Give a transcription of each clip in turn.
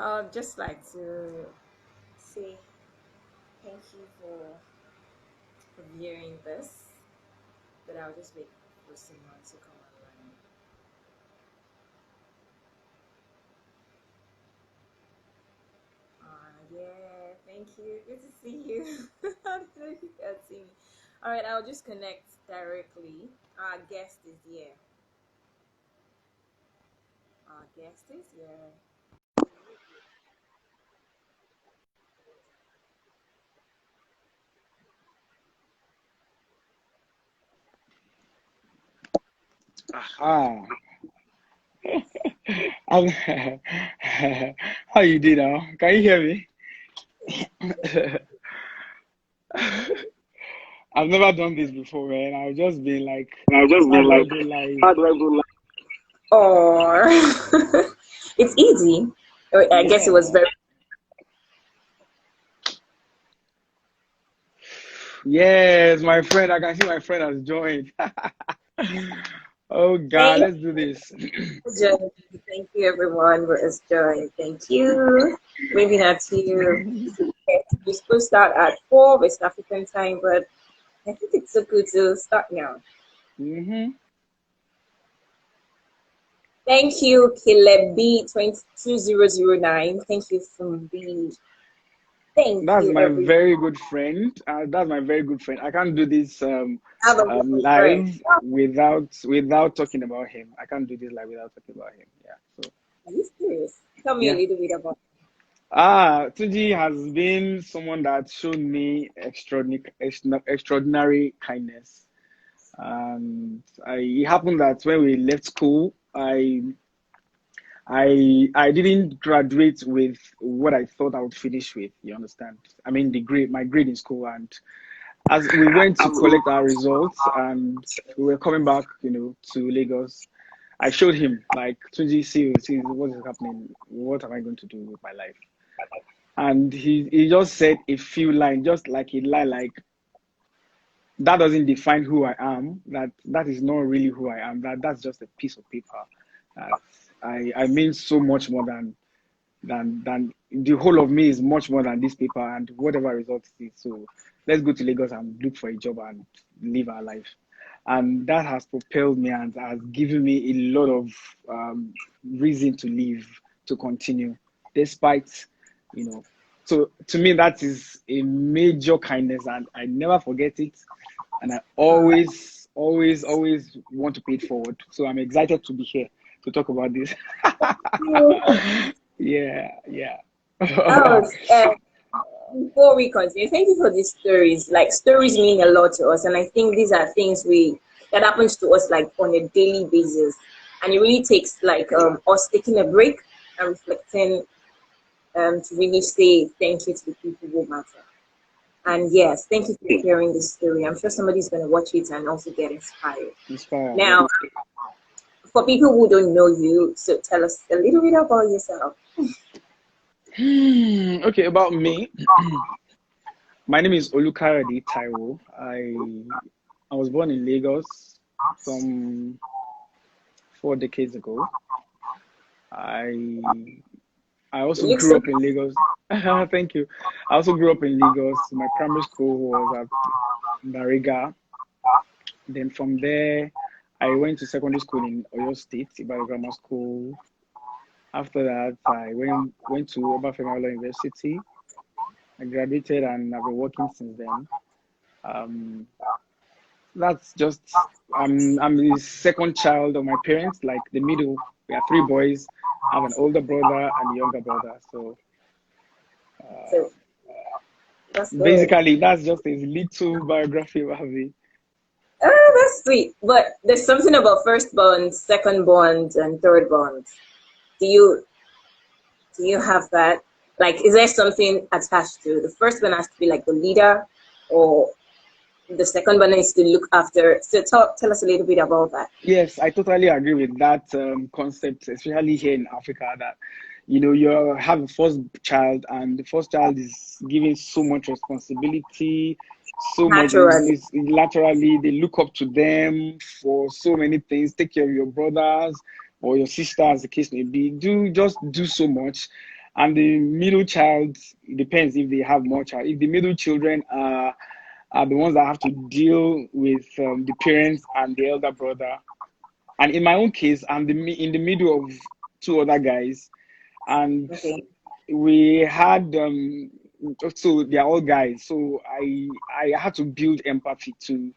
I'd just like to say thank you for viewing this, but I'll just wait for someone to come online. Yeah, thank you. Good to see you. I don't know if you can see me. All right, I'll just connect directly. Our guest is here. Our guest is here. Aha. I'm- How you did now? Can you hear me? I've never done this before, man. I've just been like, I've just how been do I like, go live? how do I go live? Or it's easy. I guess it was Yeah. very. Yes, my friend. I can see my friend has joined. Oh God, Thank let's do this. you, Joy. Thank you, everyone, for us joining. Thank you. Maybe not to you. We're supposed to start at 4 West African time, but I think it's so good to start now. hmm Thank you, Caleb B22009. Thank you, Funmi. Thank That's you, my everyone. very good friend. That's my very good friend. I can't do this Have a wonderful friend. live without talking about him. I can't do this live without talking about him. Yeah. So Are you serious? Tell me a yeah. little bit about. Tuji has been someone that showed me extraordinary kindness. It happened that when we left school, I didn't graduate with what I thought I would finish with. You understand? I mean, my grade in school, and as we went to collect our results, and we were coming back, to Lagos, I showed him like, Tunji, see what is happening. What am I going to do with my life? And he just said a few lines, just like a lie, like that doesn't define who I am. That is not really who I am. That's just a piece of paper. That I mean so much more than the whole of me is much more than this paper and whatever result it is. So let's go to Lagos and look for a job and live our life. And that has propelled me and has given me a lot of reason to live, to continue, despite, you know. So to me, that is a major kindness, and I never forget it. And I always, always, always want to pay it forward. So I'm excited to be here to talk about this. Yeah, yeah. Oh, before we continue, thank you for these stories. Like stories mean a lot to us, and I think these are things we that happens to us like on a daily basis, and it really takes like us taking a break and reflecting to really say thank you to the people who matter. And yes, thank you for sharing this story. I'm sure somebody's going to watch it and also get inspired. Inspired, yeah. Now, for people who don't know you, so tell us a little bit about yourself. Okay, about me. My name is Olukayode Taiwo. I was born in Lagos some 4 decades ago. I I also You look grew so up in Lagos. Thank you. I also grew up in Lagos. My primary school was at Bariga. Then from there, I went to secondary school in Oyo State, Ibadan Grammar School. After that, I went to Obafemi University. I graduated and I've been working since then. Um, that's just I'm the second child of my parents, like the middle. We are three boys. I have an older brother and a younger brother. So uh, so that's good. basically, that's just a little biography about me. Oh, that's sweet. But there's something about first bond, second bond, and third bond. Do you do you have that? Like, is there something attached to the first one has to be like the leader, or the second one is to look after? So tell us a little bit about that. Yes, I totally agree with that concept, especially here in Africa, that you have a first child, and the first child is given so much responsibility, so much Naturally. is laterally they look up to them for so many things. Take care of your brothers or your sister, as the case may be. Do so much, And the middle child, it depends if they have more child. If the middle children are the ones that have to deal with the parents and the elder brother. And in my own case, in the middle of two other guys, and Okay. we had so they are all guys. So I had to build empathy to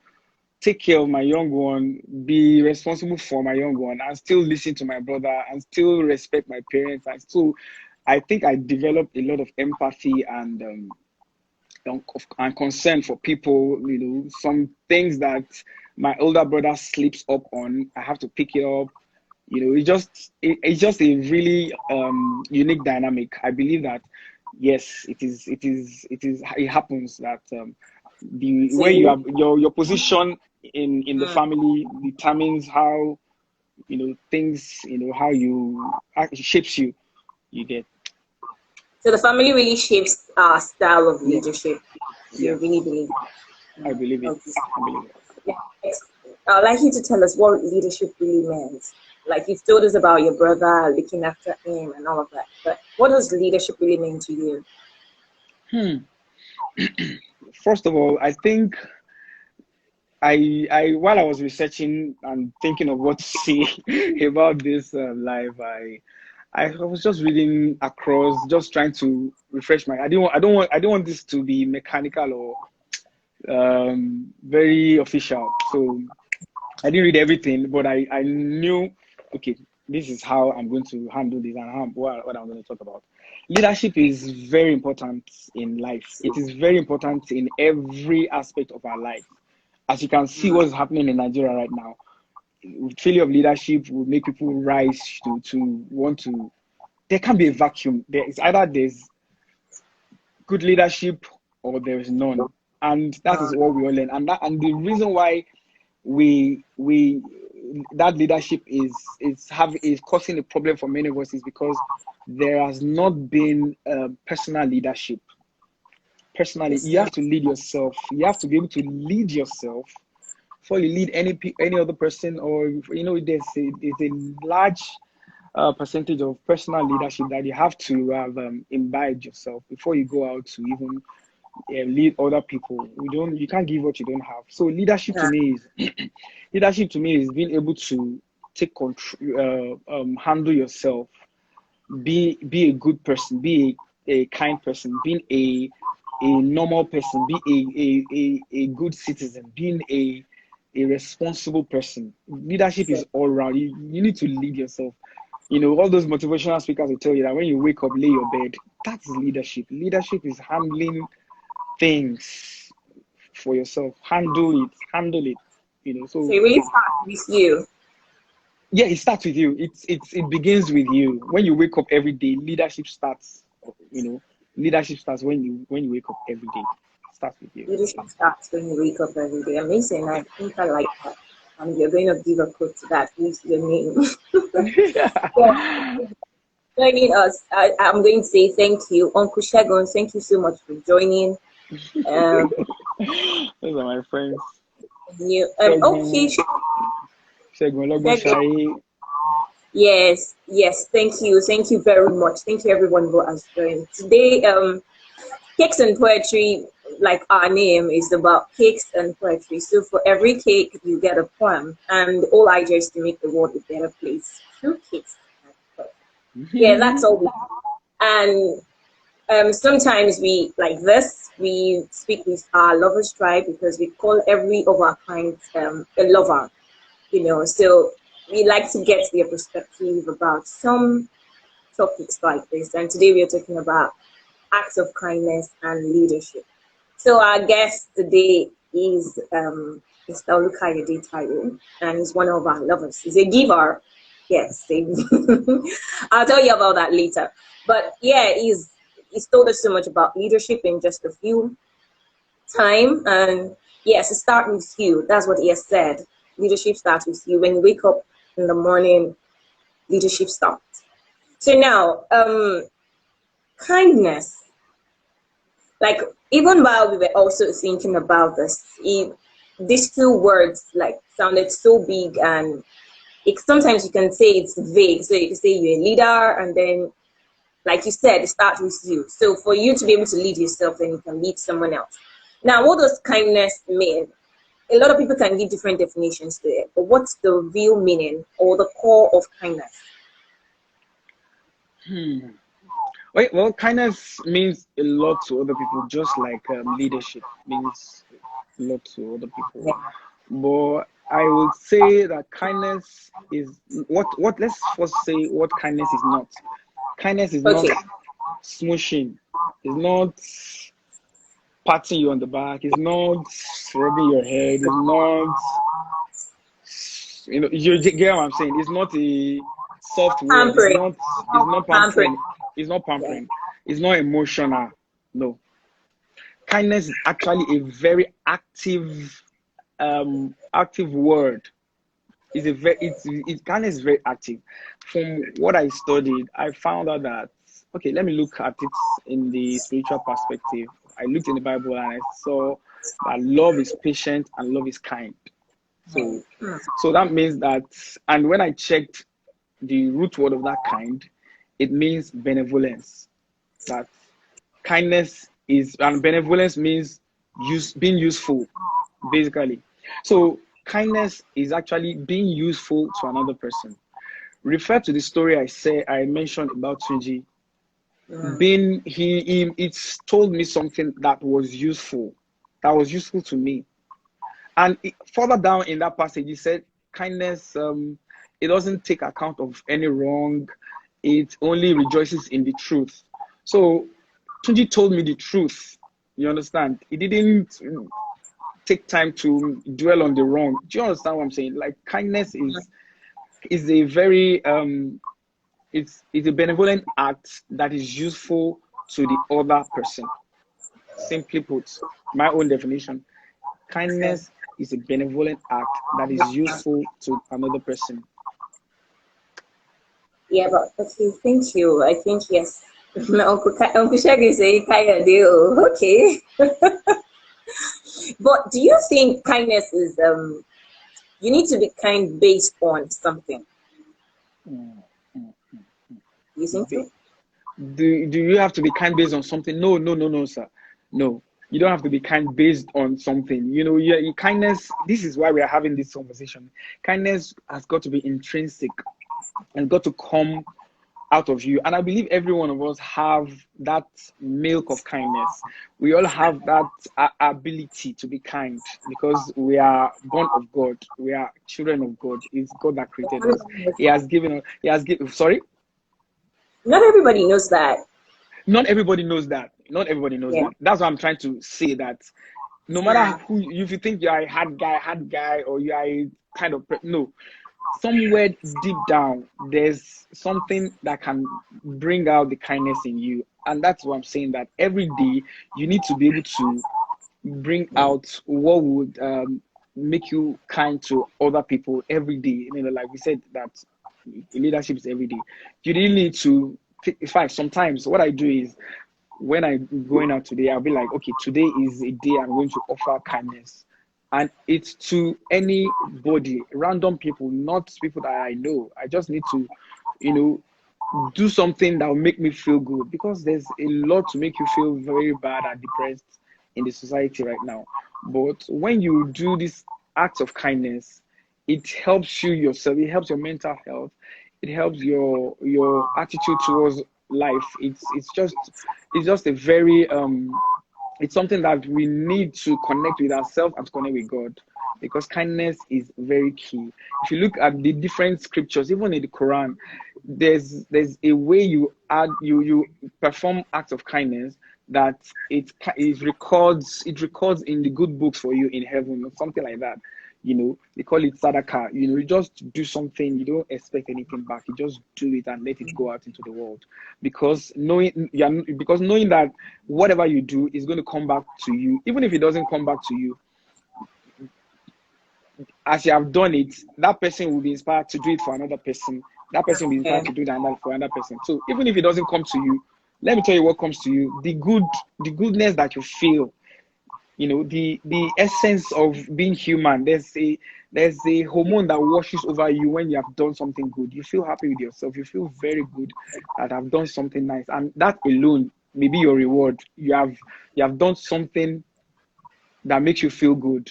take care of my young one, be responsible for my young one, and still listen to my brother, and still respect my parents, and so I think I developed a lot of empathy and concern for people. You know, some things that my older brother sleeps up on, I have to pick it up. You know, it's just a really unique dynamic. I believe that yes, it happens that the So where you you, have your position in the family determines how, you know, things, you know, how it shapes you. You get. so the family really shapes our style of Yeah, leadership. You yeah, really believe. I believe it. Okay. I believe it. Next, I'd like you to tell us what leadership really means. Like you've told us about your brother looking after him and all of that, but what does leadership really mean to you? Hmm. First of all, I think I while I was researching and thinking of what to say about this live, I was just reading across, just trying to refresh my. I don't want this to be mechanical or very official. So I didn't read everything, but I knew, okay, this is how I'm going to handle this and what I'm going to talk about. Leadership is very important in life. It is very important in every aspect of our life. As you can see, what's happening in Nigeria right now, failure of leadership will make people rise to want to. There can be a vacuum. There's good leadership or there is none, and that is what we all learn. And the reason why we that leadership is causing a problem for many of us is because there has not been personal leadership. Personally, Yes, you have to lead yourself. You have to be able to lead yourself before you lead any other person, or you know, there's a large percentage of personal leadership that you have to have imbibed yourself before you go out to even lead other people. You can't give what you don't have. So leadership to me is leadership to me is being able to take control, handle yourself, be a good person, be a kind person, being a normal person, be a good citizen, being a responsible person. Leadership is all around. You need to lead yourself. You know, all those motivational speakers will tell you that when you wake up, lay your bed. That's leadership. Leadership is handling things for yourself. Handle it. You know, so so it really starts with you. yeah, it starts with you. It begins with you. When you wake up every day, leadership starts. You know, leadership starts when you wake up every day. It starts with you. Leadership starts when you wake up every day. Amazing. I think I like that. You're going to give a quote to that. Use your name. Yeah. Joining us, I'm going to say thank you, Uncle Shagun. Thank you so much for joining. Um, Those are my friends. okay, Segun, Segun Shagun. Ologbosaye. Thank you very much. Thank you everyone who has joined today. Cakes and poetry, like our name, is about cakes and poetry. So for every cake, you get a poem, and all I do is to make the world a better place through cakes and poetry. Yeah, that's all. And sometimes we speak with our lovers tribe because we call every of our clients a lover. So we like to get their perspective about some topics like this. And today we are talking about acts of kindness and leadership. So our guest today is Mr. Olukayode Taiwo, and he's one of our lovers. He's a giver. Yes, I'll tell you about that later. But yeah, he's told us so much about leadership in just a few time. And yes, it starts with you. That's what he has said. Leadership starts with you. When you wake up in the morning, leadership starts. So now, kindness. Like even while we were also thinking about this, these two words like sounded so big, and sometimes you can say it's vague. So you can say you're a leader, and then like you said, it starts with you. So for you to be able to lead yourself, then you can lead someone else. Now, what does kindness mean? A lot of people can give different definitions to it, but what's the real meaning or the core of kindness? Wait, well, kindness means a lot to other people, just like leadership means a lot to other people. Yeah. But I would say that kindness is what let's first say what kindness is not. Kindness is not Okay. smooshing, it's not patting you on the back, it's not rubbing your head, it's not, you get what I'm saying. It's not a soft word, Pampering. it's not Pampering. pampering, it's not Yeah. pampering, it's not emotional. No. Kindness is actually a very active word. It's a very kindness is very active. From what I studied, I found out that, okay, let me look at it in the spiritual perspective. I looked in the Bible and I saw that love is patient and love is kind. So that means that, and when I checked the root word of that kind, it means benevolence. That kindness is, and benevolence means being useful, basically. So kindness is actually being useful to another person. Refer to the story I mentioned about Tunji. Being it's told me something that was useful to me. And further down in that passage, he said, kindness, it doesn't take account of any wrong. It only rejoices in the truth. So Tunji told me the truth. You understand? He didn't take time to dwell on the wrong. Do you understand what I'm saying? Like, kindness is a very it's a benevolent act that is useful to the other person. Simply put, my own definition, kindness is a benevolent act that is useful to another person. Yeah, but okay, thank you. I think yes. Uncle Shag is saying kind of deal. Okay. But do you think kindness is you need to be kind based on something? You think so? Do you have to be kind based on something? No, sir. No, you don't have to be kind based on something. Kindness. This is why we are having this conversation. Kindness has got to be intrinsic and got to come out of you. And I believe every one of us have that milk of kindness. We all have that ability to be kind because we are born of God. We are children of God. It's God that created us. He has given. Sorry. Not everybody knows that. Not everybody knows that. Not everybody knows that. That's why I'm trying to say that no matter who, if you think you're a hard guy, or you are a kind of, no, somewhere deep down, there's something that can bring out the kindness in you. And that's what I'm saying, that every day you need to be able to bring out what would make you kind to other people every day. Like we said, that leadership is every day. You really need to, in fact, sometimes what I do is, when I'm going out today, I'll be like, okay, today is a day I'm going to offer kindness. And it's to anybody, random people, not people that I know. I just need to, do something that will make me feel good, because there's a lot to make you feel very bad and depressed in the society right now. But when you do this act of kindness, it helps you yourself. It helps your mental health. It helps your attitude towards life. It's just a very it's something that we need to connect with ourselves and to connect with God, because kindness is very key. If you look at the different scriptures, even in the Quran, there's a way you perform acts of kindness that it records in the good books for you in heaven, or something like that. They call it sadaqah. You just do something, you don't expect anything back. You just do it and let it go out into the world, because knowing that whatever you do is going to come back to you. Even if it doesn't come back to you, as you have done it, that person will be inspired to do it for another person. That person will be inspired to do that for another person. So even if it doesn't come to you, let me tell you what comes to you: the goodness that you feel. The essence of being human. There's a hormone that washes over you when you have done something good. You feel happy with yourself. You feel very good that I've done something nice, and that alone may be your reward. You have done something that makes you feel good,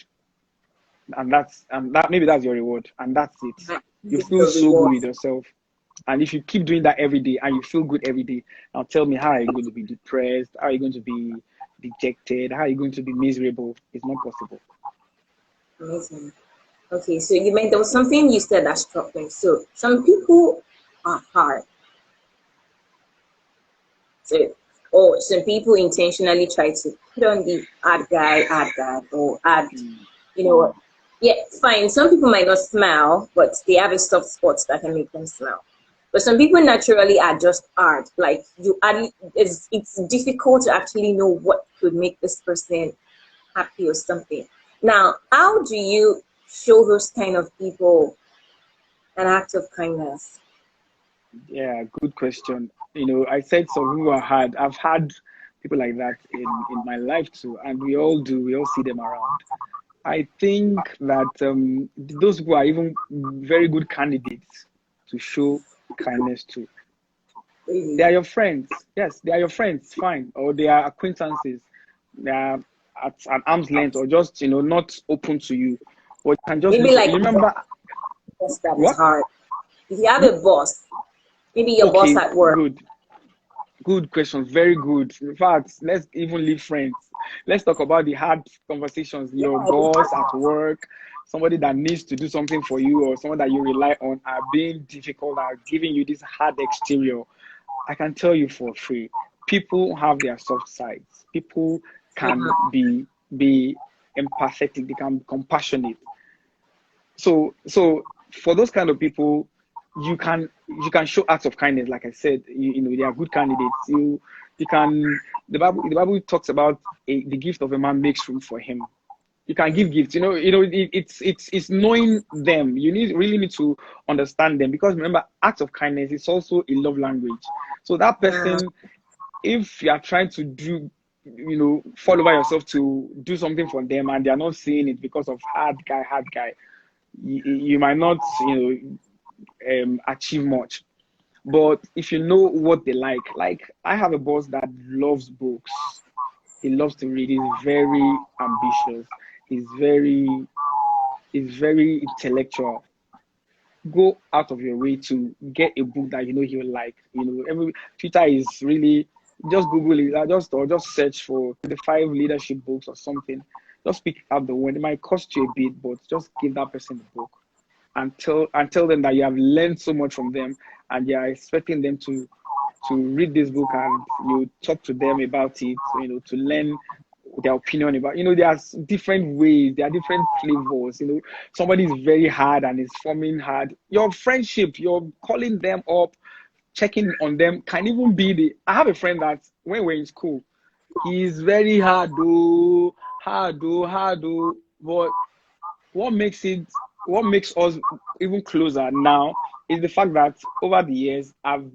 and that maybe that's your reward, and that's it. You This is feel the so good reward. with yourself. And if you keep doing that every day and you feel good every day, now tell me, how are you going to be depressed? How are you going to be dejected? How are you going to be miserable? It's not possible. Amazing. Okay, so you meant there was something you said that struck me. So some people are hard. So, or some people intentionally try to put on the hard guy, or add, you know what? Yeah, fine. Some people might not smile, but they have a soft spot that can make them smile. But some people naturally are just hard. Like you add, it's difficult to actually know what could make this person happy or something. Now, how do you show those kind of people an act of kindness? Yeah, good question. I said some people are hard. I've had people like that in my life too, and we all do. We all see them around. I think that those people are even very good candidates to show kindness to. They Really? are your friends. Yes, they are your friends, fine. Or they are acquaintances. They are at an arm's length, or just, not open to you. Or you can just do Maybe so. like You a remember boss that is what? hard. If you have Hmm? a boss, maybe your boss Okay, at work. good. Good question. Very good. In fact, let's even leave friends. Let's talk about the hard conversations. Yeah, Your the boss hard at boss. work, somebody that needs to do something for you, or someone that you rely on, are being difficult, are giving you this hard exterior. I can tell you for free, people have their soft sides. People can Mhm. be empathetic. They can be compassionate. So for those kind of people, you can show acts of kindness. Like I said, they are good candidates. You can the Bible talks about the gift of a man makes room for him. You can give gifts. It's knowing them. You really need to understand them, because remember, acts of kindness is also a love language. So that Mm, person, if you are trying to fall over yourself to do something for them, and they are not seeing it because of hard guy, you might not achieve much. But if you know what they like I have a boss that loves books. He loves to read. He's very ambitious. He's very he's very intellectual. Go out of your way to get a book that he will like. Every Twitter is really, just Google it, or just search for the 5 leadership books or something. Just pick up the one. It might cost you a bit, but just give that person the book, and tell them that you have learned so much from them, and you are expecting them to read this book, and you talk to them about it, to learn their opinion about. There's different ways, there are different flavors. Somebody is very hard and is forming hard. Your friendship, you're calling them up, checking on them, can even be I have a friend that when we're in school, he's very hard though, but what makes it what makes us even closer now is the fact that over the years I've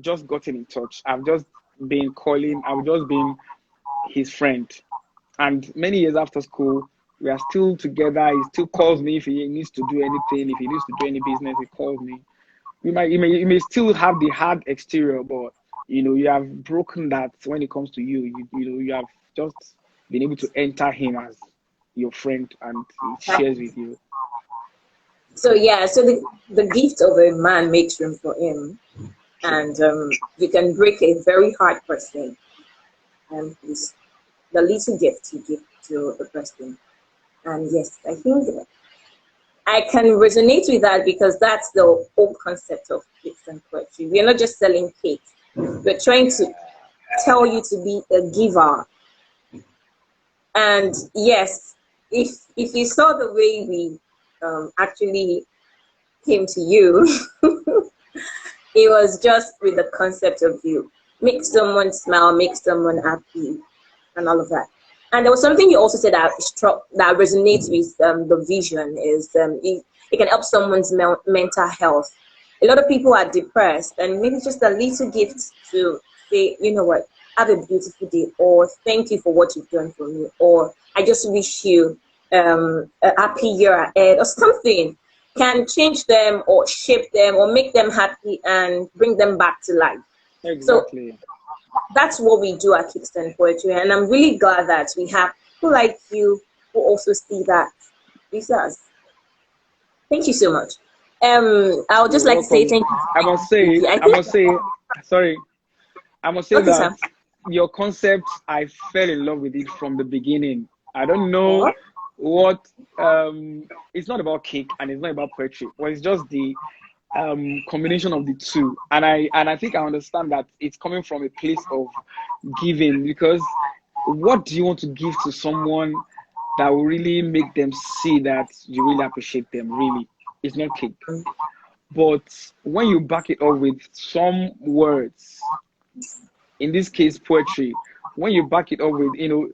just gotten in touch. I've just been calling, I've just been his friend. And many years after school, we are still together. He still calls me if he needs to do anything, if he needs to do any business, he calls me. You may still have the hard exterior, but you have broken that when it comes to you. You have just been able to enter him as your friend, and he shares with you. So yeah, so the gift of a man makes room for him, True. and you can break a very hard person, and it's the little gift you give to a person. And yes, I think I can resonate with that, because that's the whole concept of gifts and poetry. We're not just selling cake; we're trying Yeah. to tell you to be a giver. And yes, if you saw the way we actually came to you, it was just with the concept of you make someone smile, make someone happy, and all of that. And there was something you also said that struck, that resonates with the vision, is it can help someone's mental health. A lot of people are depressed, and maybe just a little gift to say, you know what, have a beautiful day, or thank you for what you've done for me, or I just wish you a happy year ahead or something, can change them or shape them or make them happy and bring them back to life. Exactly. So that's what we do at Kickstand Poetry, and I'm really glad that we have people like you who also see that with us. Thank you so much. I would just You're like to say welcome. thank you. I must say Okay, that sir. your concept, I fell in love with it from the beginning. I don't know Oh, what it's not about cake and it's not about poetry, but it's just the combination of the two. And I think I understand that it's coming from a place of giving, because what do you want to give to someone that will really make them see that you really appreciate them? Really, it's not cake. But when you back it up with some words, in this case poetry, when you back it up with, you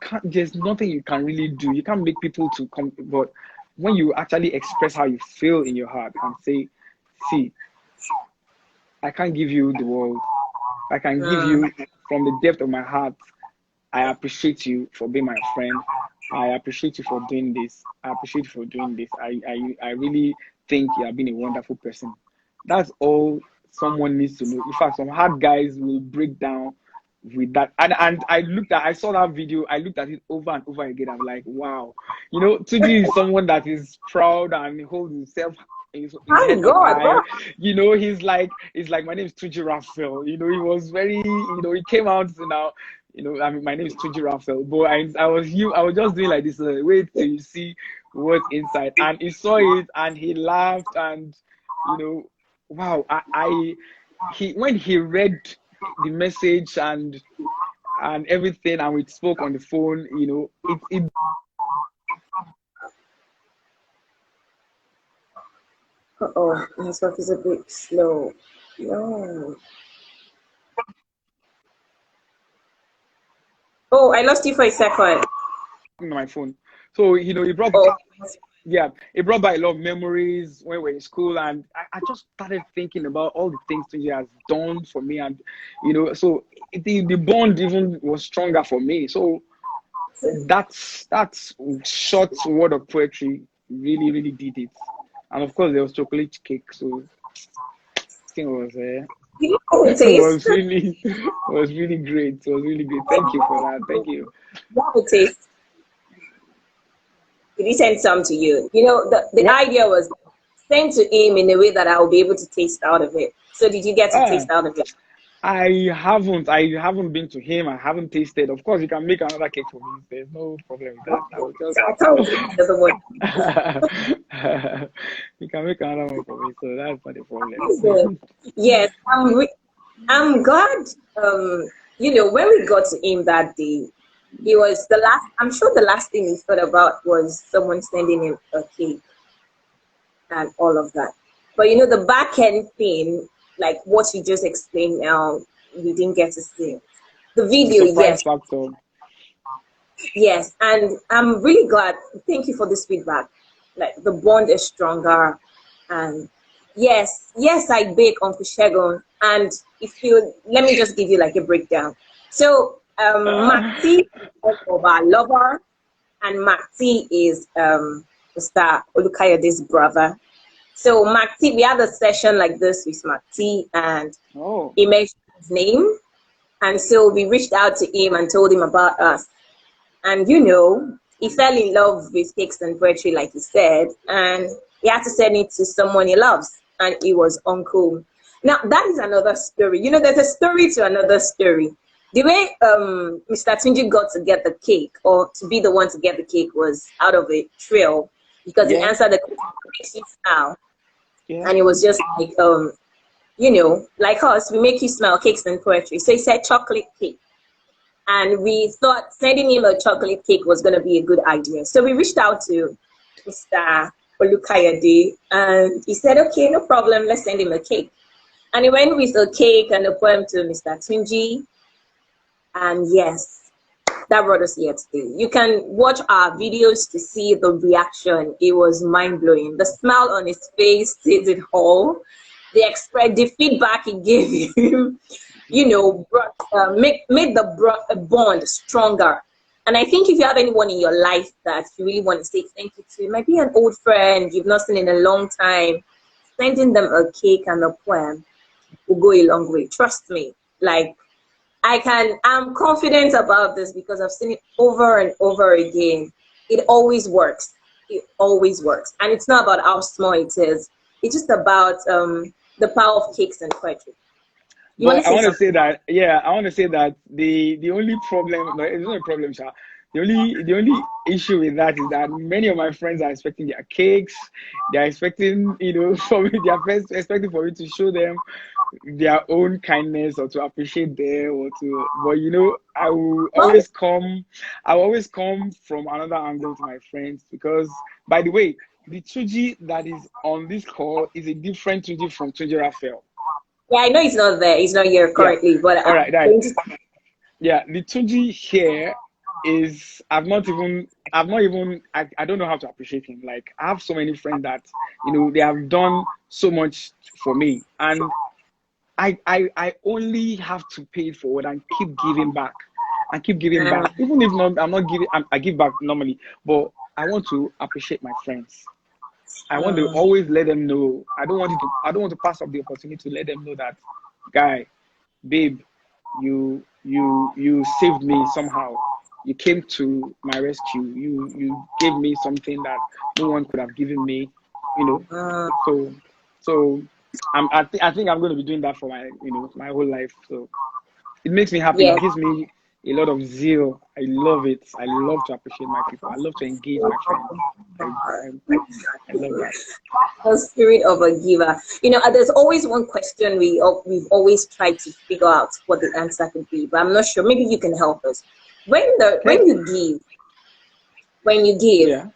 can't, there's nothing you can really do. You can't make people to come, but when you actually express how you feel in your heart and say, see, I can't give you the world, I can give mm, you from the depth of my heart, I appreciate you for being my friend, I appreciate you for doing this, I appreciate you for doing this, I really think you have been a wonderful person. That's all someone needs to know. In fact, some hard guys will break down with that. And I saw that video, I looked at it over and over again. I'm like, wow. Tuji is someone that is proud and holds himself, his head thank up God. high. He's like, my name is Tuji Raphael. He was very, he came out now. I mean, my name is Tuji Raphael, but I was just doing like this, wait till you see what's inside. And he saw it and he laughed, and wow, when he read the message and everything, and we spoke on the phone, it Oh, network is a bit slow. No. Oh, I lost you for a second. on my phone. So it brought Oh, it brought back a lot of memories when we were in school, and I just started thinking about all the things Tunji has done for me, and so the bond even was stronger for me. So that's short word of poetry really, really did it. And of course there was chocolate cake, so thing was you know taste. was really great. It was really great. Thank you for that. Thank you. You have a taste. Did he send some to you? The What? idea was sent to him in a way that I will be able to taste out of it. So did you get to Ah, taste out of it? I haven't been to him. I haven't tasted. Of course, you can make another cake for me. There's no problem with that. I will just. I can't wait to the other one. You can make another one for me, so that's not a problem. Yes, I'm glad. When we got to him that day, he was the last. I'm sure the last thing he thought about was someone sending him a cake and all of that. But the back end thing, like what you just explained now, we didn't get to see the The video. surprise Yes, factor. yes, and I'm really glad. Thank you for this feedback. Like the bond is stronger, and yes, I bake Uncle Shegun. And if you let me just give you like a breakdown. So Maxi is of our lover, and Maxi is Mr. Olukayode's brother. So Maxi, we had a session like this with Maxi, and Oh, he mentioned his name, and so we reached out to him and told him about us. And he fell in love with cakes and poetry, like he said, and he had to send it to someone he loves, and it was Uncle. Now that is another story. There's a story to another story. The way Mr. Tunji got to get the cake, or to be the one to get the cake, was out of a trail, because he yeah, answered the question, makes you smile, yeah. and it was just like like us, we make you smile, cakes and poetry. So he said chocolate cake. And we thought sending him a chocolate cake was going to be a good idea. So we reached out to Mr. Olukayode, and he said, okay, no problem, let's send him a cake. And he went with a cake and a poem to Mr. Tunji. And yes, that brought us here today. You can watch our videos to see the reaction. It was mind-blowing. The smile on his face says it all. The feedback he gave you, made the bond stronger. And I think if you have anyone in your life that you really want to say thank you to, it might be an old friend you've not seen in a long time. Sending them a cake and a poem will go a long way. Trust me. Like, I'm confident about this because I've seen it over and over again. It always works. It always works. And it's not about how small it is. It's just about the power of cakes and poetry. You want But to I say want to something? say that, yeah, I want to say that the only problem, no, it's not a problem, Sha. The only issue with that is that many of my friends are expecting their cakes. They're expecting, for me, they're first expecting for me to show them their own kindness or to appreciate them or to, but Well, I will always come from another angle to my friends because, by the way, the Tuji that is on this call is a different Tuji from Tuji Raphael. yeah, I know he's not there. He's not here Yeah. currently, but All I'm right, right. going to. Yeah, the 2G here is I don't know how to appreciate him. Like I have so many friends that they have done so much for me, and I only have to pay it forward and keep giving back and keep giving back. Even if not, I'm not giving. I give back normally, but I want to appreciate my friends. I want to always let them know. I don't want to pass up the opportunity to let them know that, guy, babe, you saved me somehow. You came to my rescue. You gave me something that no one could have given me. You know. So so I think I'm going to be doing that for my whole life. So it makes me happy. It Yeah. gives me a lot of zeal. I love it. I love to appreciate my people. I love to engage my friends. I love that. The spirit of a giver. There's always one question we've always tried to figure out what the answer could be, but I'm not sure. Maybe you can help us. When the Okay. when you give, Yeah.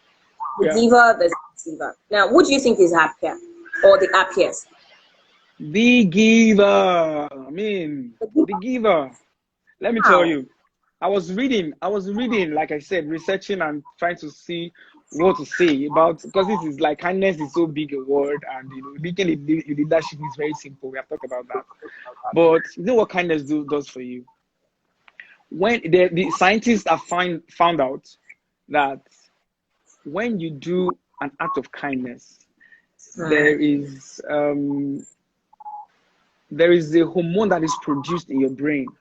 the Yeah. giver, the receiver. Now, who do you think is happier or the happiest? The giver. I mean, The giver. the giver. Let me tell Wow. you, I was reading, like I said, researching and trying to see what to say about, because this is like kindness is so big a word, and making leadership is very simple. We have talked about that. But you know what kindness does for you? When the scientists have found out that when you do an act of kindness, Hmm. there is a hormone that is produced in your brain.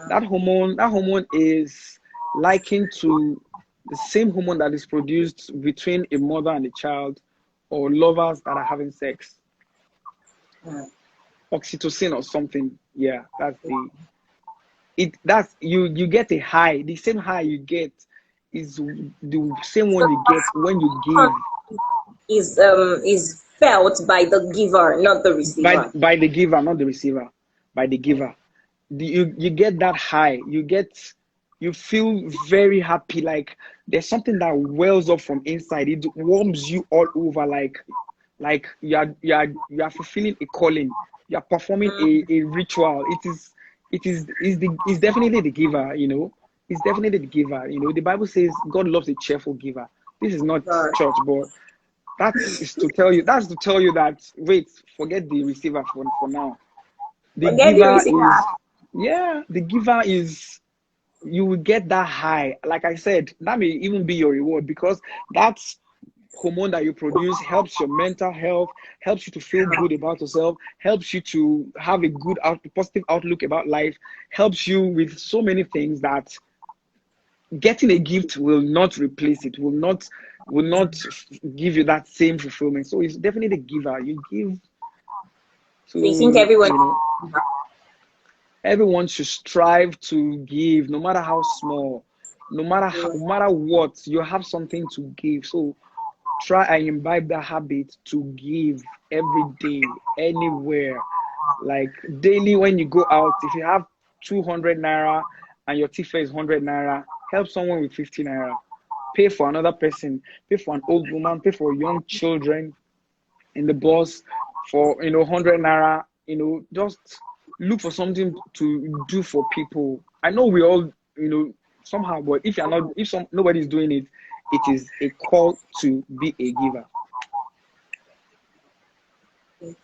That hormone is likened to the same hormone that is produced between a mother and a child, or lovers that are having sex. Hmm. Oxytocin or something. Yeah, that's you get a high. The same high you get is the same So one you get when you give. is felt by the giver, not the by receiver. by the giver, not the receiver. By the giver, you get that high. You feel very happy. Like there's something that wells up from inside. It warms you all over. Like you are fulfilling a calling. You are performing a ritual. It's definitely the giver. It's definitely the giver. The Bible says God loves a cheerful giver. This is not God. church, but that's to tell you that, wait, forget the receiver for now. The Forget the giver receiver. is, yeah, the giver is, you will get that high. Like I said, that may even be your reward, because that's hormone that you produce helps your mental health, helps you to feel good about yourself, helps you to have a positive outlook about life, helps you with so many things that getting a gift will not replace it, will not give you that same fulfillment. So it's definitely the giver. You give So you think to, everyone? everyone should strive to give, no matter how small, no matter what, you have something to give. So try and imbibe that habit to give every day, anywhere. Like daily, when you go out, if you have 200 naira and your tifa is 100 naira, help someone with 50 naira. Pay for another person, pay for an old woman, pay for young children in the bus for 100 naira. Just look for something to do for people. I know we all somehow, but if nobody's doing it, it is a call to be a giver. Thank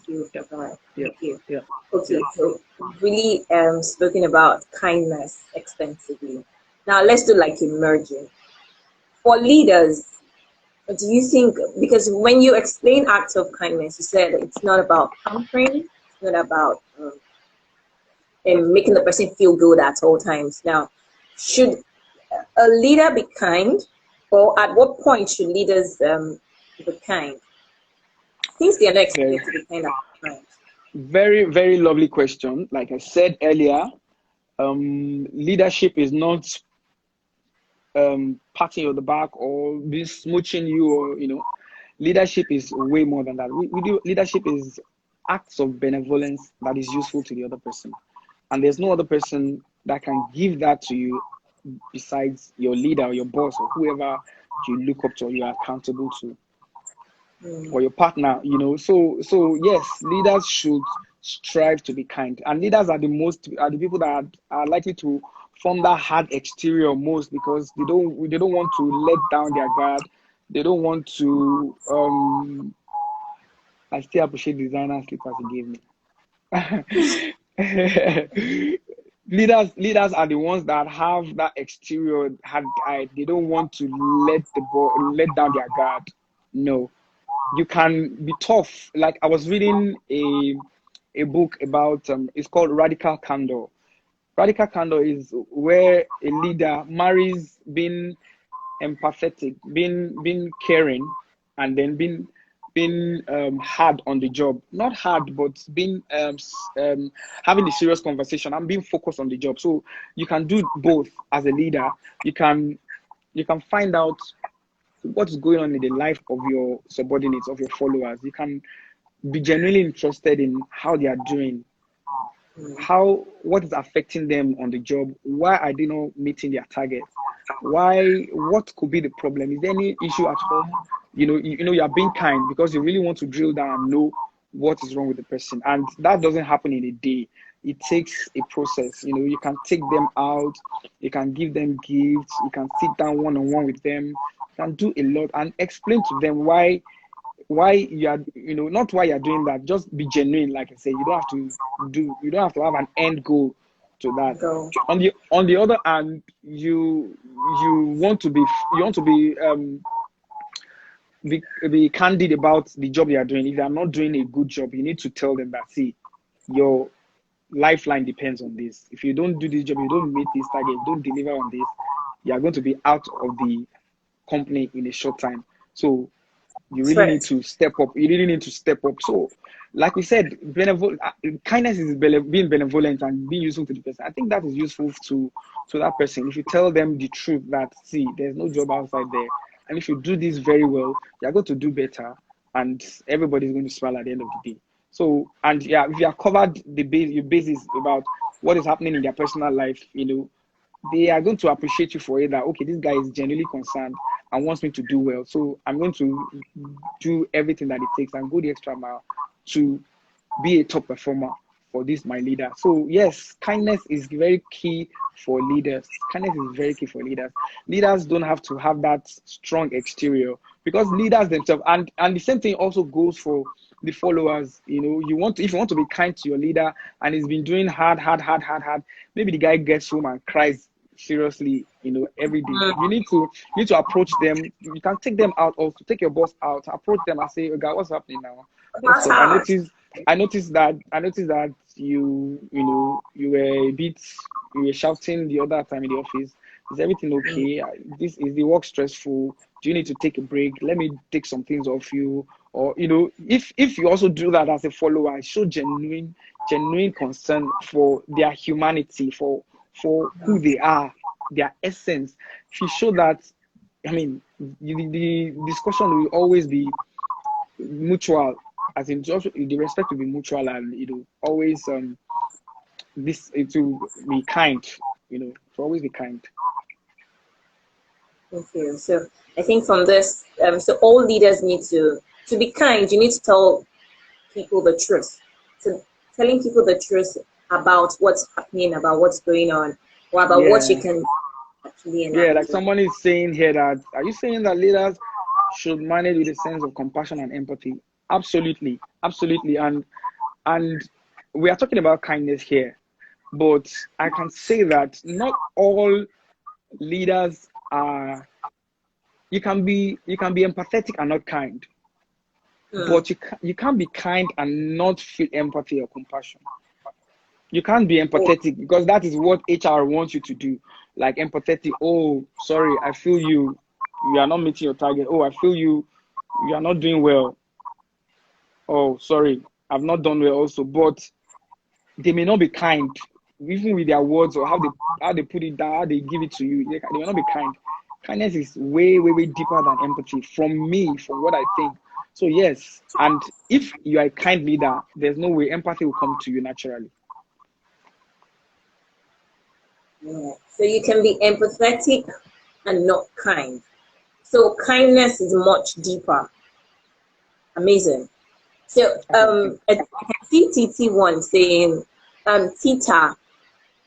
you Yeah, for that. yeah, Thank you. yeah, Okay, yeah. so we've really spoken about kindness extensively. Now let's do like emerging. For leaders, do you think, because when you explain acts of kindness, you said it's not about pampering, it's not about making the person feel good at all times. Now, should a leader be kind, or at what point should leaders be kind? Since they are not expected to be kind. Very, very lovely question. Like I said earlier, leadership is not patting you on the back or be smooching you, or leadership is way more than that. We do leadership is acts of benevolence that is useful to the other person, and there's no other person that can give that to you besides your leader or your boss or whoever you look up to or you are accountable to, or your partner. So yes, leaders should strive to be kind, and leaders are the people that are likely to form that hard exterior most, because they don't want to let down their guard. They don't want to I still appreciate designer slippers he gave me. Leaders are the ones that have that exterior hard guard. They don't want to let down their guard. No, you can be tough. Like, I was reading a book about it's called Radical Candor. Radical candor is where a leader marries being empathetic, being caring, and then being hard on the job. Not hard, but being having a serious conversation and being focused on the job. So you can do both as a leader. You can find out what's going on in the life of your subordinates, of your followers. You can be genuinely interested in how they are doing, what is affecting them on the job, why are they not meeting their targets, what could be the problem, is there any issue at home. You are being kind because you really want to drill down and know what is wrong with the person, and that doesn't happen in a day. It takes a process. You can take them out, you can give them gifts, you can sit down one-on-one with them, you can do a lot and explain to them why you are, not why you're doing that. Just be genuine. Like I say, you don't have to have an end goal to that. On the other hand, you want to be candid about the job you are doing. If you are not doing a good job, you need to tell them that, see, your lifeline depends on this. If you don't do this job, you don't meet this target, you don't deliver on this, you are going to be out of the company in a short time. So you really need to step up. So, like we said, kindness is being benevolent and being useful to the person. I think that is useful to that person. If you tell them the truth that, see, there's no job outside there, and if you do this very well, you're going to do better, and everybody's going to smile at the end of the day. So, and yeah, if you have covered your basis about what is happening in their personal life, they are going to appreciate you for it, that, okay, this guy is genuinely concerned and wants me to do well. So I'm going to do everything that it takes and go the extra mile to be a top performer for this, my leader. So yes, kindness is very key for leaders. Kindness is very key for leaders. Leaders don't have to have that strong exterior, because leaders themselves, and the same thing also goes for the followers. If you want to be kind to your leader and he's been doing hard, maybe the guy gets home and cries seriously, every day. You need to approach them. You can take them out, or take your boss out, approach them and say, "Okay, what's happening now? I noticed that you were shouting the other time in the office. Is everything okay? Is the work stressful? Do you need to take a break? Let me take some things off you." Or if you also do that as a follower, show genuine concern for their humanity, for who they are, their essence. If you show that, the discussion will always be mutual, as in the respect will be mutual, and always it will be kind, to always be kind. Thank you. So I think from this, so all leaders need to be kind. You need to tell people the truth. So telling people the truth about what's happening, about what's going on, or about what you can actually enact. Yeah, like someone is saying here that, are you saying that leaders should manage with a sense of compassion and empathy? Absolutely. And we are talking about kindness here, but I can say that not all leaders are, you can be empathetic and not kind, but you can't be kind and not feel empathy or compassion. You can't be empathetic because that is what HR wants you to do. Like empathetic, oh, sorry, I feel you. You are not meeting your target. Oh, I feel you. You are not doing well. Oh, sorry, I've not done well also. But they may not be kind, even with their words or how they put it down, how they give it to you. They may not be kind. Kindness is way, way, way deeper than empathy from me, from what I think. So yes, and if you are a kind leader, there's no way empathy will come to you naturally. Yeah. So you can be empathetic and not kind. So kindness is much deeper. Amazing. So I can see TT1 saying, Tita,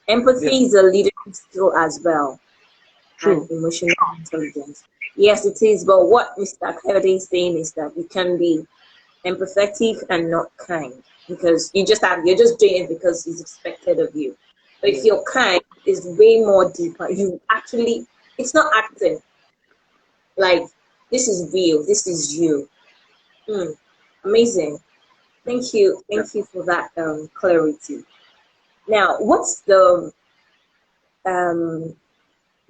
empathy is a leadership skill as well. True. And emotional intelligence. Yes, it is. But what Mr. Kayode is saying is that you can be empathetic and not kind because you're just doing it because it's expected of you. But if you're kind, it's way more deeper. It's not acting. Like, this is real. This is you. Amazing. Thank you for that clarity. Now, what's the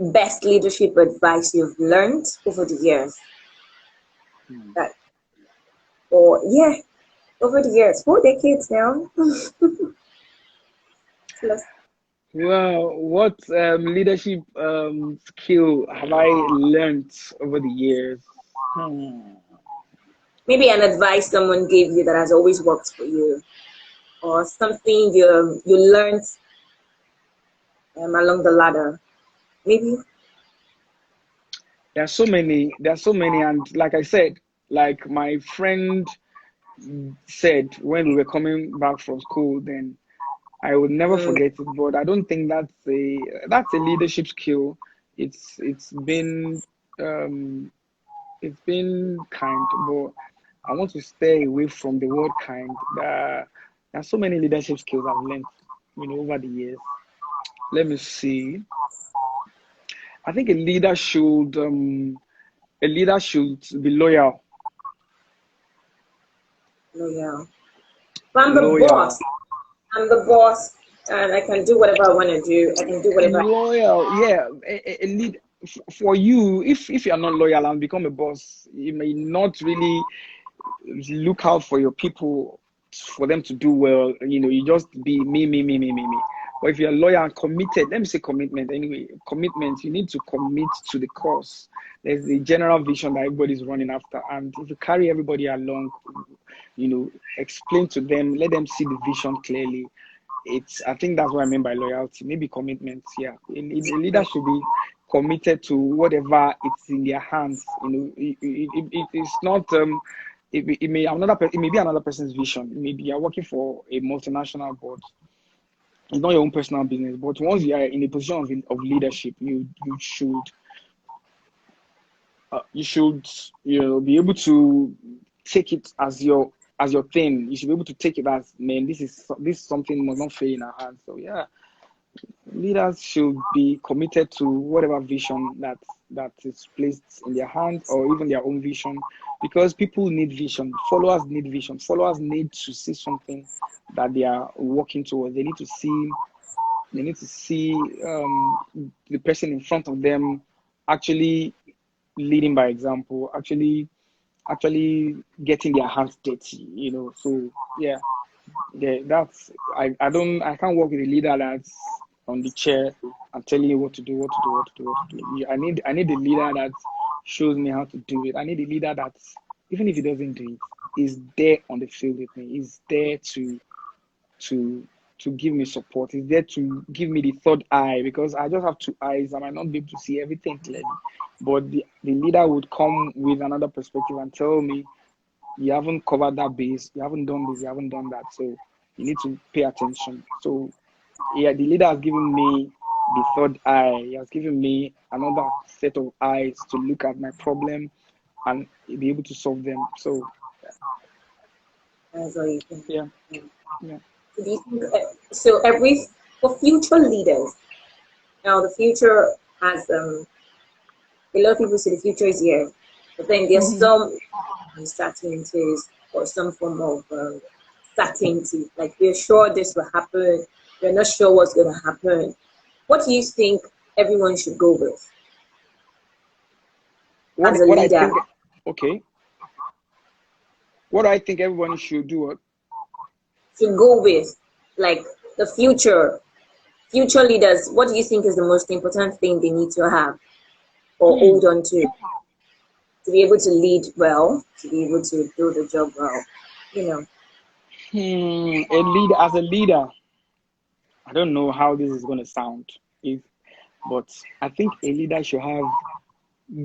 best leadership advice you've learned over the years? Over the years, 4 decades now. Well, what leadership skill have I learned over the years? Maybe an advice someone gave you that has always worked for you, or something you learned along the ladder. Maybe. There are so many, and like I said, like my friend said when we were coming back from school, then I would never forget it. But I don't think that's a leadership skill. It's been kind, but I want to stay away from the word kind. There are so many leadership skills I've learned, over the years. Let me see. I think a leader should be loyal. Loyal. But I'm the boss. I'm the boss, and I can do whatever I want to do. I can do whatever. Loyal, yeah. A lead for you. If you are not loyal and become a boss, you may not really look out for your people, for them to do well. You just be me. But if you're loyal and committed, let me say commitment anyway. Commitment, you need to commit to the cause. There's the general vision that everybody's running after. And if you carry everybody along, explain to them, let them see the vision clearly. I think that's what I mean by loyalty. Maybe commitment, yeah. A leader should be committed to whatever it's in their hands. It's not it may be another person's vision. Maybe you're working for a multinational board. It's not your own personal business, but once you are in a position of leadership, you should be able to take it as your thing. You should be able to take it as, man, this is something must not fail in our hands. So yeah, leaders should be committed to whatever vision that is placed in their hands, or even their own vision, because people need vision. Followers need vision. Followers need to see something that they are working towards. They need to see the person in front of them actually leading by example, actually getting their hands dirty, So yeah, that's I can't work with a leader that's on the chair and telling you what to do. I need a leader that shows me how to do it. I need a leader that, even if he doesn't do it, is there on the field with me. Is there to give me support. Is there to give me the third eye, because I just have two eyes. I might not be able to see everything clearly. But the leader would come with another perspective and tell me, you haven't covered that base, you haven't done this, you haven't done that. So you need to pay attention. So yeah, the leader has given me the third eye. He has given me another set of eyes to look at my problem and be able to solve them. So That's all you can do. Yeah. So for future leaders, now the future as a lot of people say the future is here, but then there's Mhm. some uncertainties or some form of certainty. Like we're sure this will happen, we're not sure what's going to happen. What do you think everyone should go with What as a what I leader? think, okay, what I think everyone should do. What? To go with, like the future leaders. What do you think is the most important thing they need to have or Hmm. hold on to be able to lead well, to be able to do the job well? You know. A leader, as a leader, I don't know how this is going to sound, if, but I think a leader should have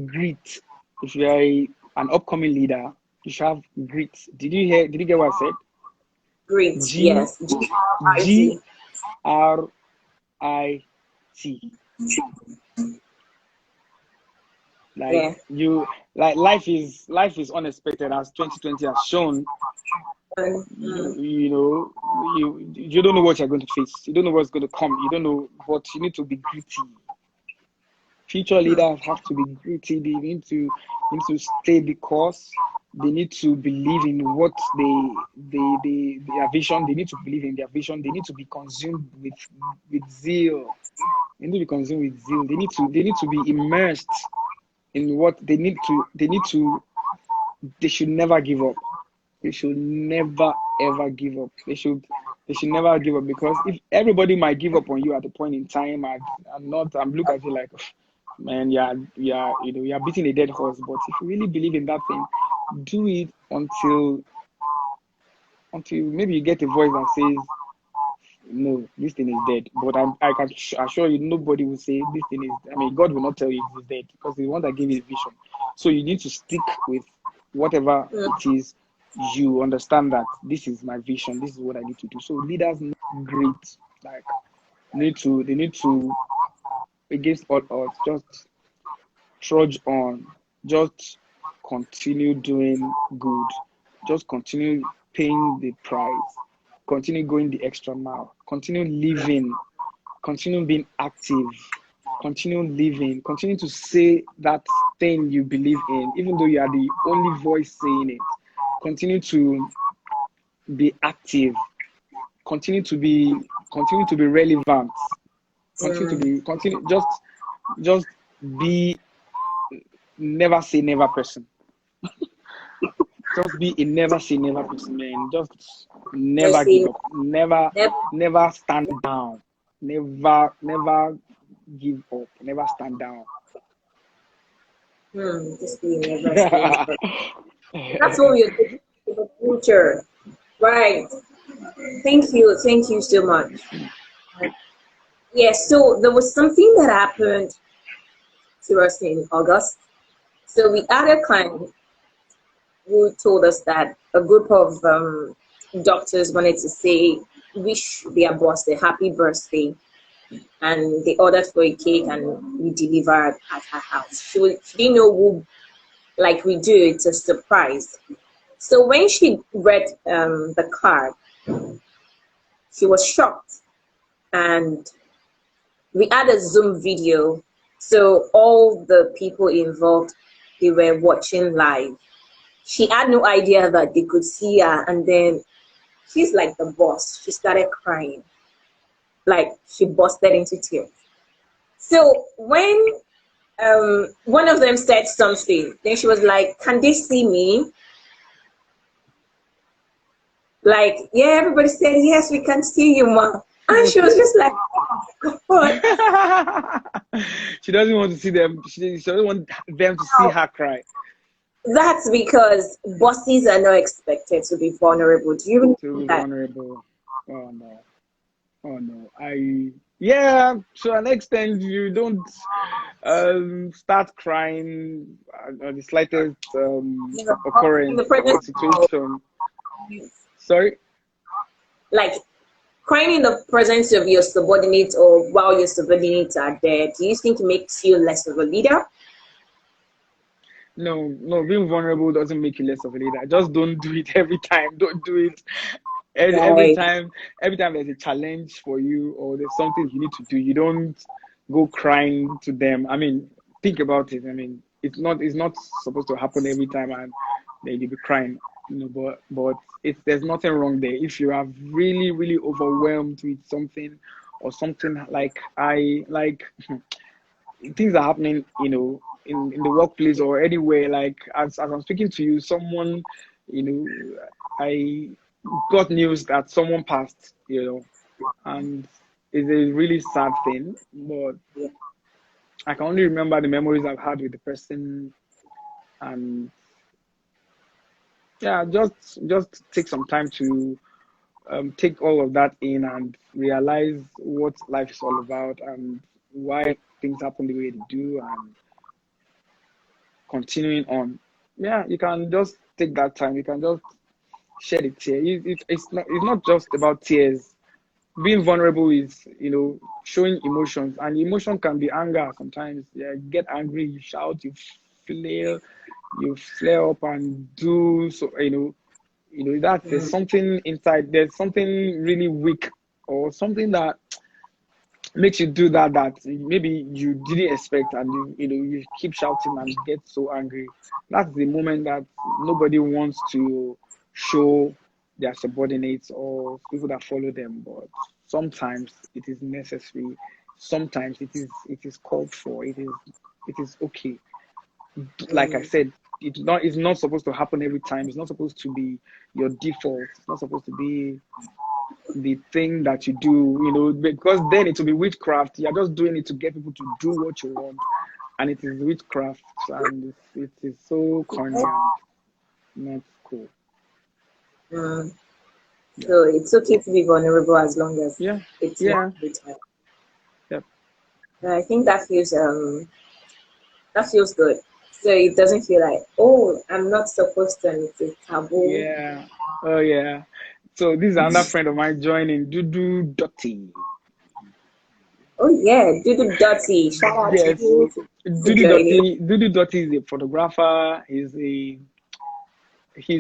grit. If you are an upcoming leader, you should have grit. Did you hear? Did you get what I said? Great, G yes. G GRIT. R I T. Like Yeah. you, like life is unexpected, as 2020 has shown. You don't know what you're going to face. You don't know what's going to come. You don't know, but you need to be gritty. Future leaders have to be gritty. They need to stay the course. They need to believe in what their vision. They need to believe in their vision. They need to be consumed with zeal. They need to be consumed with zeal. They need to be immersed in what they need to. They should never give up. They should never ever give up. They should never give up, because if everybody might give up on you at a point in time, I'm look at you like, man, you're beating a dead horse. But if you really believe in that thing, do it until maybe you get a voice that says, no, this thing is dead. But I can assure you, nobody will say this thing is. I mean, God will not tell you it is dead, because the one that gave you the vision. So you need to stick with whatever it is. You understand that this is my vision. This is what I need to do. So leaders need great, like they need to, against all odds, just trudge on, just continue doing good, just continue paying the price, continue going the extra mile, continue living, continue being active, continue living, continue to say that thing you believe in, even though you are the only voice saying it. Continue to be active, continue to be relevant, continue just be never say never person. Just be a never say never person, man. Just Just never give say up. Never, never. never stand down. Never give up. Never stand down. Just be never say never. That's what we're doing in the future. Right. Thank you so much. Yes, so there was something that happened to us in August. So we had a client who told us that a group of doctors wanted to say wish their boss a happy birthday, and they ordered for a cake and we delivered at her house. She didn't know who, like we do. It's a surprise. So when she read the card, she was shocked, and we had a Zoom video, so all the people involved, they were watching live. She had no idea that they could see her, and then she's like the boss. She started crying, like she busted into tears. So when one of them said something, then she was like, "Can they see me?" Like, yeah, everybody said, "Yes, we can see you, mom." And she was just like, "Oh, God." She doesn't want to see them. She doesn't want them to see her cry. That's because bosses are not expected to be vulnerable. Do you even To know be that? vulnerable. Oh no. Oh no. Yeah, to an extent you don't start crying at the slightest In the occurrence or presence of, situation. Sorry? like, crying in the presence of your subordinates or while your subordinates are there, do you think it makes you less of a leader? No, no, being vulnerable doesn't make you less of a leader. Just don't do it every time. Don't do it every Right. time. Every time there's a challenge for you or there's something you need to do, you don't go crying to them. I mean, think about it. I mean, it's not supposed to happen every time, and then you'll be crying. But there's nothing wrong there. If you are really, really overwhelmed with something, or something like things are happening, in the workplace or anywhere, like as I'm speaking to you, someone, you know, I got news that someone passed, and it's a really sad thing, but Yeah. I can only remember the memories I've had with the person, and yeah, just take some time to take all of that in and realize what life is all about and why things happen the way they do, and continuing on. Yeah, you can just take that time. You can just shed a tear. It's not just about tears. Being vulnerable is, showing emotions, and emotion can be anger sometimes. Yeah, you get angry, you shout, flare, you flare up and do so. That there's something inside. There's something really weak, or something that makes you do that maybe you didn't expect, and you keep shouting and get so angry. That's the moment that nobody wants to show their subordinates or people that follow them, but sometimes it is necessary. Sometimes it is called for. It is okay. Like I Mm. said, it's not supposed to happen every time. It's not supposed to be your default. It's not supposed to be the thing that you do, because then it will be witchcraft. You're just doing it to get people to do what you want, and it is witchcraft, and it is so corny and not cool. Mm. Yeah, So it's okay to be vulnerable as long as yeah, it's not yeah, the time. yeah, I think that feels good. So it doesn't feel like, oh, I'm not supposed to, and it's a taboo. yeah. Oh yeah. So this is another friend of mine joining, Dudu Dotty. Oh yeah, do the dirty. Shout out to Yes, you for joining. Dudu Dotty is a photographer. He's a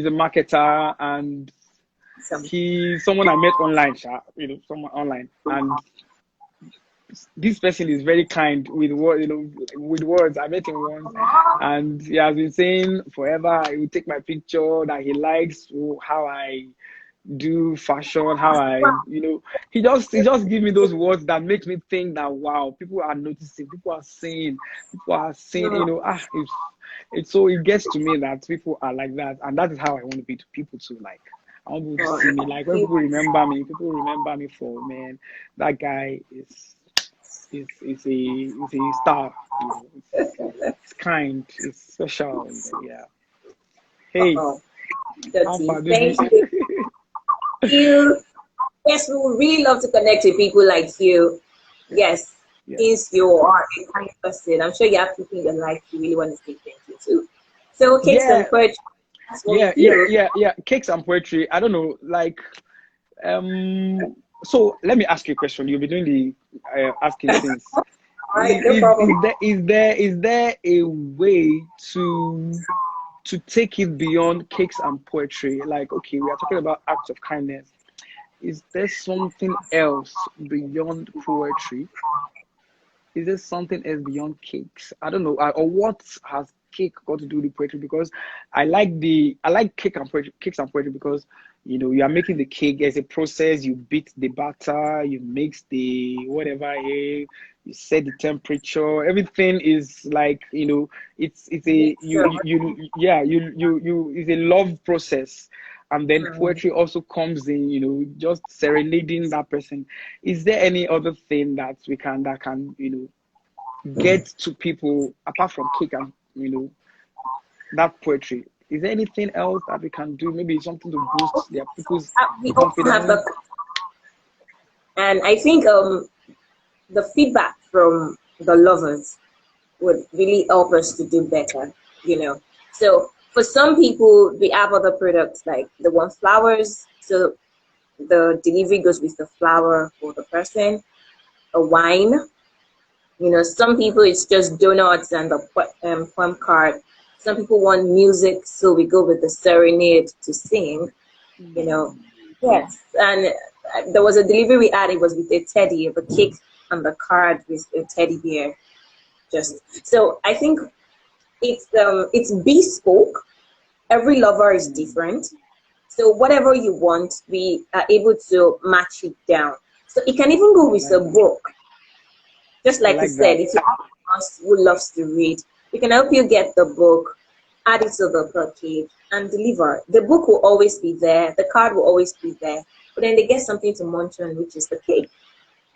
marketer, and Some. he's someone I met online, someone online, and this person is very kind with with words. I met him once, and he has been saying forever he will take my picture, that he likes how I do fashion, how he just give me those words that make me think that wow, people are noticing, people are saying, it's so it gets to me that people are like that, and that is how I want to be to people too. Like, I want people to see me, like when people remember me for, man, that guy is a star. It's kind, it's special. Yeah. Hey, Oh, how dirty. far did Thank you. Yes, we would really love to connect with people like you. Yeah, Yes, yeah, since you are a kind person, I'm sure you have people in your life you really want to say thank you to. So, okay, some yeah, poetry. That's what we yeah, yeah, do. yeah, yeah. Cakes and poetry. I don't know, like, um. So let me ask you a question. You'll be doing the asking since. All right, no problem. Is there a way to take it beyond cakes and poetry? Like, okay, we are talking about acts of kindness. Is there something else beyond poetry? Is there something else beyond cakes? I don't know. Or what has cake got to do with poetry? Because I like cakes and poetry, because you are making the cake. There's a process. You beat the batter. You mix the whatever. You set the temperature. Everything is like, it's a So, yeah, it's a love process. And then um, poetry also comes in, just serenading that person. Is there any other thing that can get to people apart from cake and that poetry? Is there anything else that we can do? Maybe something to boost their people's we also have confidence? and I think the feedback from the lovers would really help us to do better, you know. So for some people, we have other products like the one flowers. So the delivery goes with the flower for the person, a wine. You know, some people it's just donuts and the poem card. Some people want music, so we go with the serenade to sing. You know, Mm. yes. And there was a delivery we had. It was with a teddy, of a cake. on the card with a teddy bear. Just so I think it's bespoke. Every lover is different. So whatever you want, we are able to match it down. So it can even go I with like a that. book. Just I like you like said, that. if you have a spouse who loves to read, we can help you get the book, add it to the package, and deliver. The book will always be there, the card will always be there, but then they get something to munch on, which is the cake.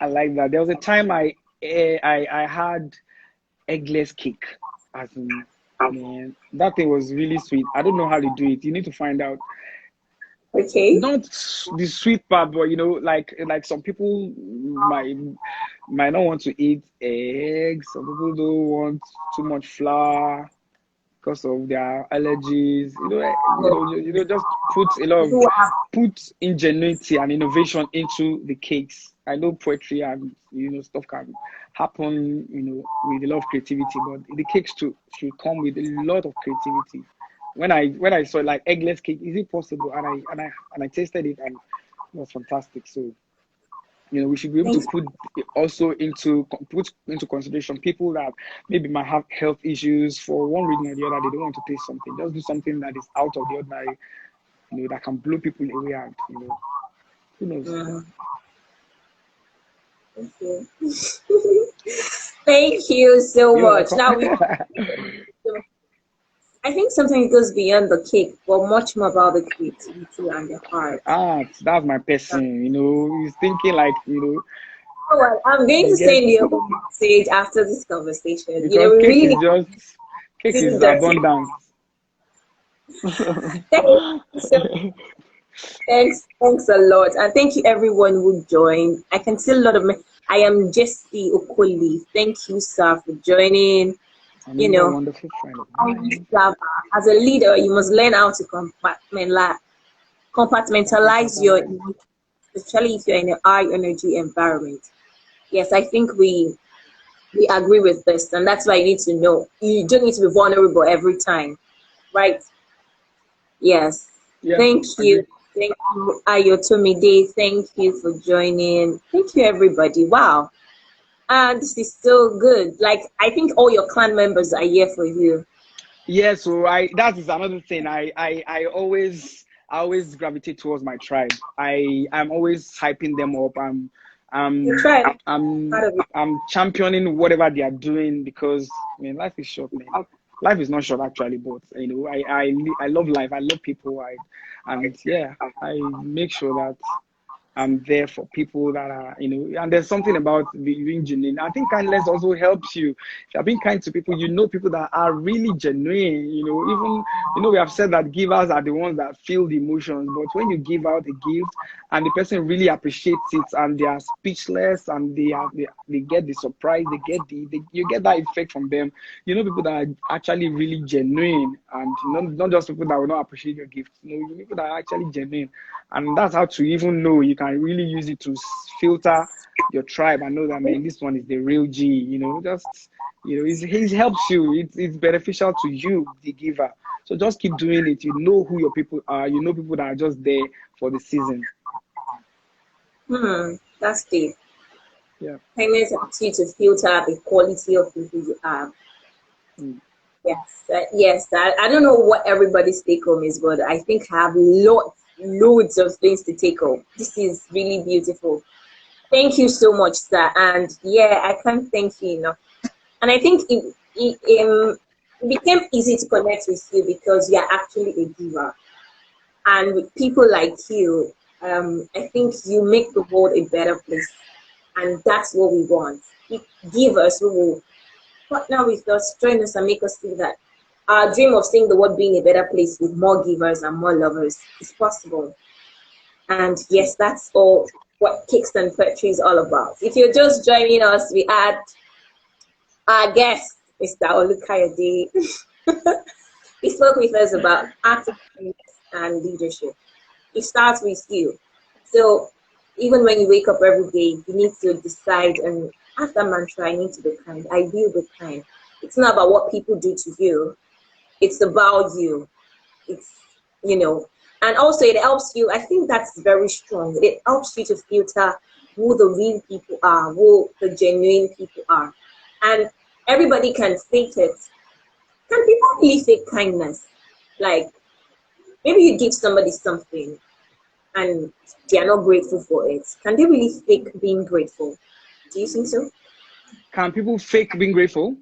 I like that. There was a time I had eggless cake. As in, man, that thing was really sweet. I don't know how to do it. You need to find out. Okay? Not the sweet part, but like some people might not want to eat eggs. Some people don't want too much flour because of their allergies. Just put ingenuity and innovation into the cakes. I know poetry and stuff can happen, with a lot of creativity, but the cakes too should come with a lot of creativity. When I saw like eggless cake, is it possible? And I tasted it and it was fantastic. So we should be able to Thanks. put into consideration people that maybe might have health issues for one reason or the other. They don't want to taste something. Just do something that is out of the ordinary, that can blow people away, and who knows. Mm, thank you. Thank you so You're much. welcome. Now I think something goes beyond the cake, but much more about the creativity and the heart. That's my person. He's thinking like, Oh, well, I'm going you to get, send you a message after this conversation. because We really need to cake do is this dirty. abundant. Thank you so thanks a lot, and thank you everyone who joined. I can see a lot of. I am Jesse Okoli. Thank you, sir, for joining. You Another know, wonderful friend of mine. as a leader, you must learn how to compartmentalize your Compartmentalize. emotions, especially if you're in a high energy environment. Yes, I think we agree with this, and that's why you need to know. You don't need to be vulnerable every time, right? Yes. Yeah, Thank you. agreed. Thank you, Ayotomide. Thank you for joining. Thank you, everybody. Wow. And this is so good. Like, I think all your clan members are here for you. Yeah, so that is another thing. I always gravitate towards my tribe. I'm always hyping them up. You I'm try. I'm Part of it. I'm championing whatever they are doing, because life is short, man. Life is not short actually, but I love life. I love people. And yeah, I make sure that I'm there for people that are, and there's something about being genuine. I think kindness also helps you. If you're being kind to people, people that are really genuine, even, we have said that givers are the ones that feel the emotions. But when you give out a gift and the person really appreciates it and they are speechless and they get the surprise, you get that effect from them. People that are actually really genuine, and not just people that will not appreciate your gift. People that are actually genuine. And that's how to even know. You can really use it to filter your tribe and know that, man, this one is the real G. It helps you. It's beneficial to you, the giver. So just keep doing it. You know who your people are. You know people that are just there for the season. That's deep. Yeah. Kindness helps you to filter the quality of people you have. Mm. Yes. I don't know what everybody's take home is, but I think I have loads of things to take home. This is really beautiful. Thank you so much, sir. And yeah, I can't thank you enough. And I think it became easy to connect with you because you're actually a giver. And with people like you, I think you make the world a better place. And that's what we want. Givers who will partner with us, join us, and make us feel that our dream of seeing the world being a better place with more givers and more lovers is possible. And yes, that's all what Kicks and Poetry is all about. If you're just joining us, we had our guest, Mr. Olukayode. He spoke with us about active and leadership. It starts with you. So even when you wake up every day, you need to decide and ask that mantra, I need to be kind. I will be kind. It's not about what people do to you. It's about you. It's, and also it helps you. I think that's very strong. It helps you to filter who the real people are, who the genuine people are. And everybody can fake it. Can people really fake kindness? Like, maybe you give somebody something and they are not grateful for it. Can they really fake being grateful? Do you think so? Can people fake being grateful?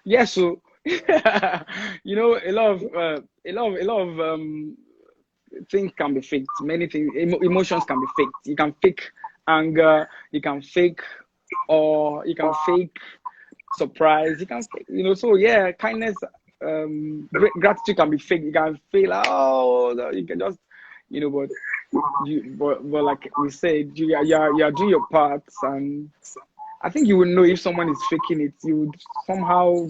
Yeah. So, you know, a lot of things can be faked. Many things, emotions can be faked. You can fake anger. You can fake, or you can fake surprise. You can fake, you know. So yeah, kindness, gratitude can be fake. You can feel like, oh, no, you can just, you know, but like we said, you are doing your parts, and I think you will know if someone is faking it. You would somehow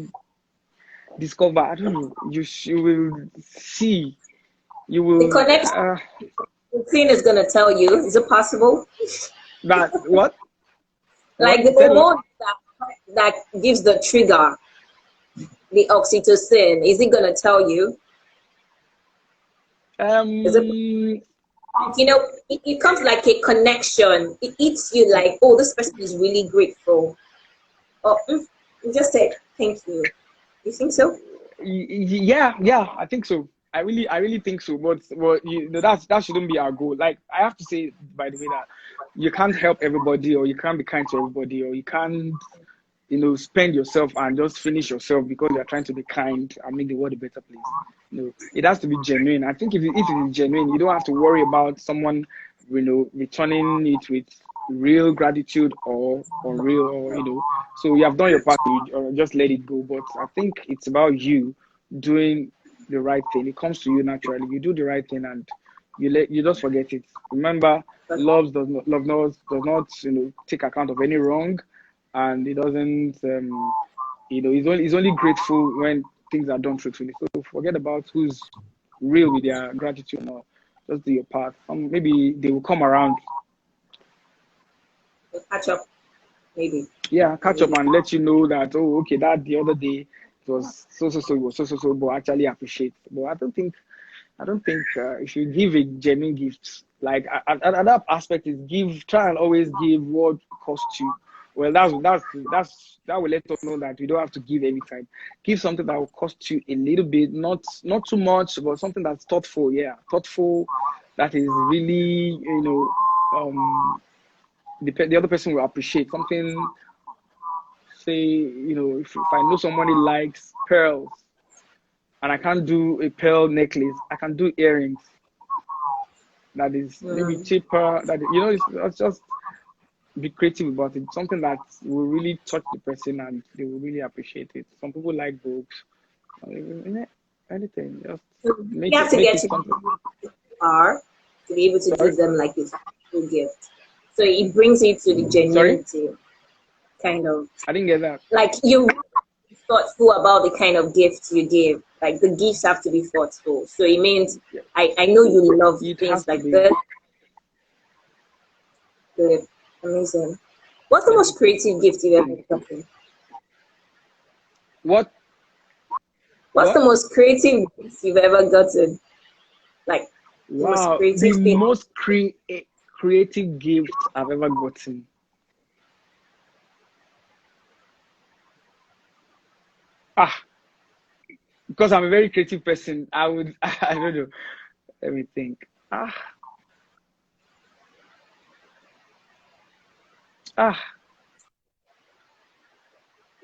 discover. I don't know. You will see. You The will. connection between is gonna tell you. Is it possible? That what? Like What? the Said what? hormone that gives the trigger, the oxytocin, is it gonna tell you? Is it, Um. you know, it comes like a connection. It eats you like, oh, this person is really grateful. Or you just said thank you. You think so? Yeah. I think so. I really think so. But you know, that shouldn't be our goal. Like I have to say, by the way, that you can't help everybody, or you can't be kind to everybody, or you can't, you know, spend yourself and just finish yourself because you're trying to be kind and make the world a better place. You know, it has to be genuine. I think if it is genuine, you don't have to worry about someone, you know, returning it with real gratitude or real, or you know. So you have done your part, or just let it go. But I think it's about you doing the right thing. It comes to you naturally. You do the right thing, and you just forget it. Remember, love not, you know, take account of any wrong, and it doesn't, you know, he's only grateful when things are done truthfully. So forget about who's real with their gratitude, or just do your part. Maybe they will come around. We'll catch up, maybe. Yeah, catch up Maybe. and let you know that, oh, okay, that the other day it was it was so, but actually appreciate. But I don't think if you give a genuine gift, like another aspect is try and always give what costs you. Well, that will let us know that you don't have to give every time. Give something that will cost you a little bit, not too much, but something that's thoughtful. Yeah, thoughtful. That is really, you know, the other person will appreciate something. Say, you know, if I know somebody likes pearls, and I can't do a pearl necklace, I can do earrings that is maybe cheaper. That, you know, it's just be creative about it. Something that will really touch the person and they will really appreciate it. Some people like books, anything. Just You have to make get it to something. are to be able to Sorry, give them like a full gift. So it brings you to the sorry, genuinity, kind of I didn't get that. like you thoughtful about the kind of gifts you give. Like the gifts have to be thoughtful. So it means Yeah. I know you love It has things to like be. this. Good. Amazing. What's the most creative gift you've ever gotten? What? What's the What? most creative gift you've ever gotten? Like the most Wow, the creative thing. most creative gift I've ever gotten. Ah, because I'm a very creative person, I would, I don't know. Let me think. Ah,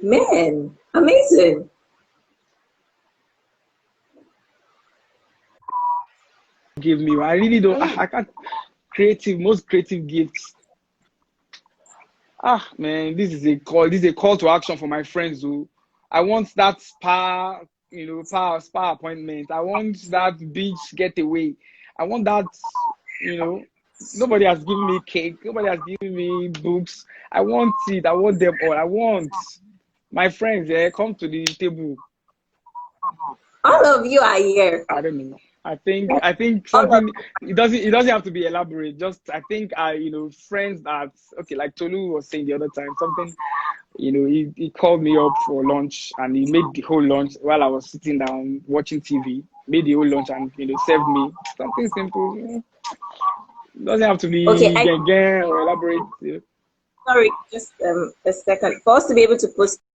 Man, amazing. give me. I really don't. I can't. Most creative gifts. Man, this is a call. This is a call to action for my friends who. I want that spa, you know, spa appointment. I want that beach getaway. I want that, you know. Nobody has given me cake. Nobody has given me books. I want it. I want them all. I want my friends. Yeah, come to the table. All of you are here. I don't know. I think All of something, it doesn't have to be elaborate. Just I think you know, friends that, okay, like Tolu was saying the other time, something, you know, he called me up for lunch and he made the whole lunch while I was sitting down watching TV, made the whole lunch and, you know, served me something simple. You know, Doesn't have to Okay, be again or elaborate. sorry, just a second. For us to be able to post